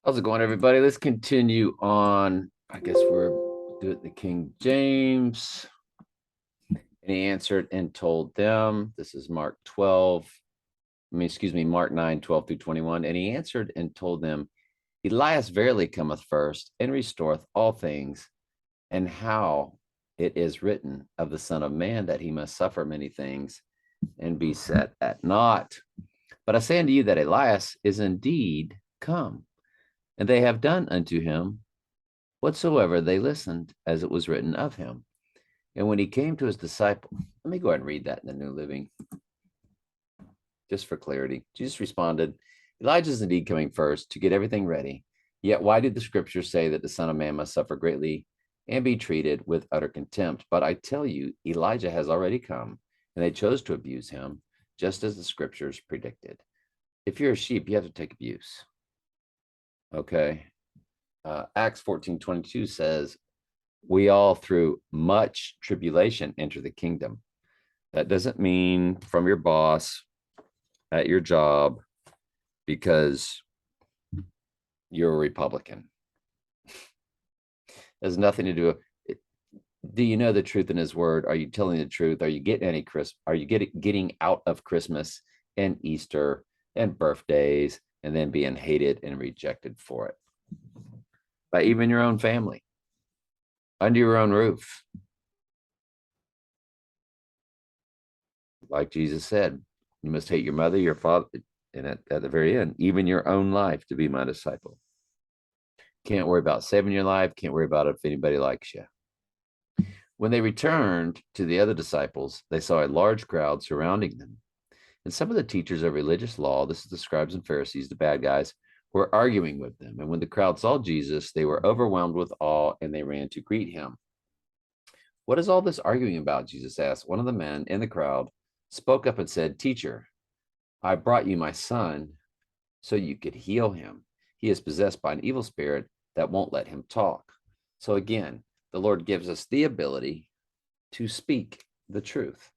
How's it going, everybody? Let's continue on. I guess we're doing the King James. And he answered and told them, this is Mark 12, Mark 9, 12 through 21. And he answered and told them, Elias verily cometh first and restoreth all things, and how it is written of the Son of Man that he must suffer many things and be set at naught. But I say unto you that Elias is indeed come, and they have done unto him whatsoever they listened, as it was written of him. And when he came to his disciple, let me go ahead and read that in the New Living, just for clarity. Jesus responded, Elijah is indeed coming first to get everything ready. Yet why do the scriptures say that the Son of Man must suffer greatly and be treated with utter contempt? But I tell you, Elijah has already come, and they chose to abuse him, just as the scriptures predicted. If you're a sheep, you have to take abuse. Okay. Acts 14:22 says, we all through much tribulation enter the kingdom. That doesn't mean from your boss at your job because you're a Republican. It has nothing to do. Do you know the truth in his word? Are you telling the truth? Are you getting any Christmas? Are you getting out of Christmas and Easter and birthdays and then being hated and rejected for it by even your own family, under your own roof? Like Jesus said, you must hate your mother, your father, and at the very end, even your own life to be my disciple. Can't worry about saving your life. Can't worry about if anybody likes you. When they returned to the other disciples, they saw a large crowd surrounding them. And some of the teachers of religious law, this is the scribes and Pharisees, the bad guys, were arguing with them. And when the crowd saw Jesus, they were overwhelmed with awe and they ran to greet him. What is all this arguing about? Jesus asked. One of the men in the crowd spoke up and said, Teacher, I brought you my son so you could heal him. He is possessed by an evil spirit that won't let him talk. So again, the Lord gives us the ability to speak the truth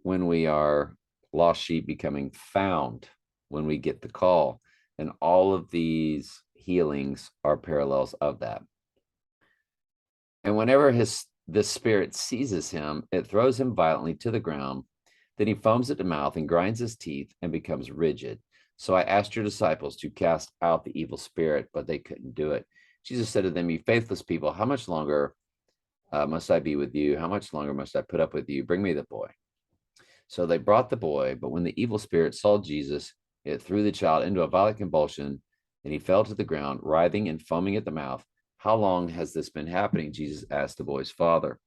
when we are lost sheep becoming found, when we get the call. And all of these healings are parallels of that. And whenever this spirit seizes him, it throws him violently to the ground. Then he foams at the mouth and grinds his teeth and becomes rigid. So I asked your disciples to cast out the evil spirit, but they couldn't do it. Jesus said to them, you faithless people, how much longer must I be with you? How much longer must I put up with you? Bring me the boy. So they brought the boy, but when the evil spirit saw Jesus, it threw the child into a violent convulsion, and he fell to the ground, writhing and foaming at the mouth. How long has this been happening? Jesus asked the boy's father.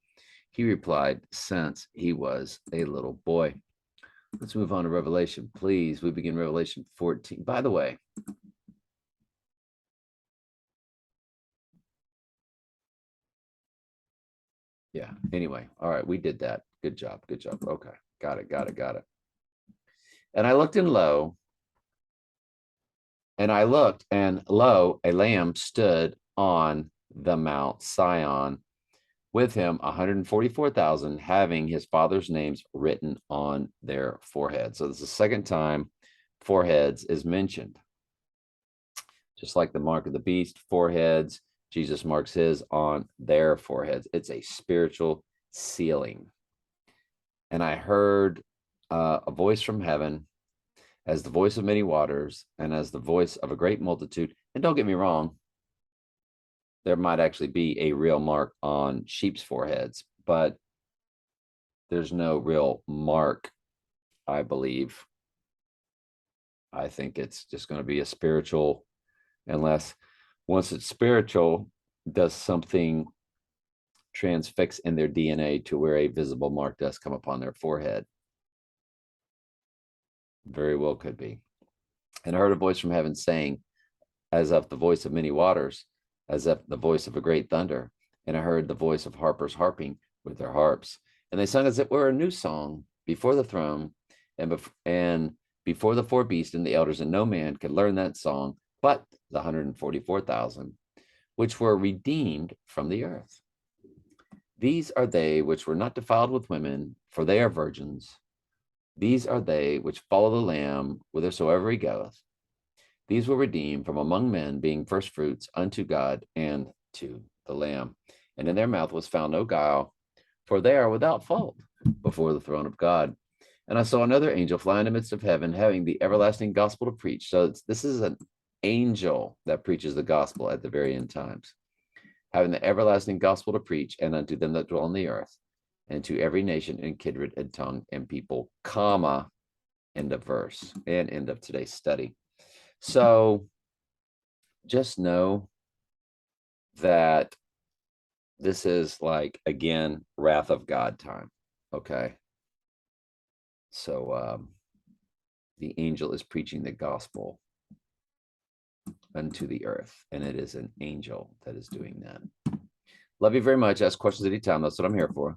He replied, since he was a little boy. Let's move on to Revelation, please. We begin Revelation 14. By the way, yeah, anyway, all right, we did that. Good job. Good job. Okay, got it. And I looked, and lo, and lo, a lamb stood on the Mount Sion, with him 144,000, having his father's names written on their forehead. So this is the second time foreheads is mentioned. Just like the mark of the beast, foreheads, Jesus marks his on their foreheads. It's a spiritual sealing. And I heard a voice from heaven, as the voice of many waters, and as the voice of a great multitude. And don't get me wrong, there might actually be a real mark on sheep's foreheads, but there's no real mark, I believe. I think it's just going to be a spiritual, unless once it's spiritual, does something transfix in their DNA to where a visible mark does come upon their forehead. Very well could be. And I heard a voice from heaven saying, as of the voice of many waters, as of the voice of a great thunder. And I heard the voice of harpers harping with their harps. And they sung as it were a new song before the throne and before the four beasts and the elders, and no man could learn that song but the 144,000, which were redeemed from the earth. These are they which were not defiled with women, for they are virgins. These are they which follow the Lamb whithersoever he goeth. These were redeemed from among men, being first fruits unto God and to the Lamb. And in their mouth was found no guile, for they are without fault before the throne of God. And I saw another angel fly in the midst of heaven, having the everlasting gospel to preach. So this is an angel that preaches the gospel at the very end times, having the everlasting gospel to preach, and unto them that dwell on the earth, and to every nation and kindred and tongue and people, comma, end of verse, and end of today's study. So just know that this is like, again, wrath of God time. Okay. So the angel is preaching the gospel unto the earth, and it is an angel that is doing that. Love you very much. Ask questions anytime. That's what I'm here for.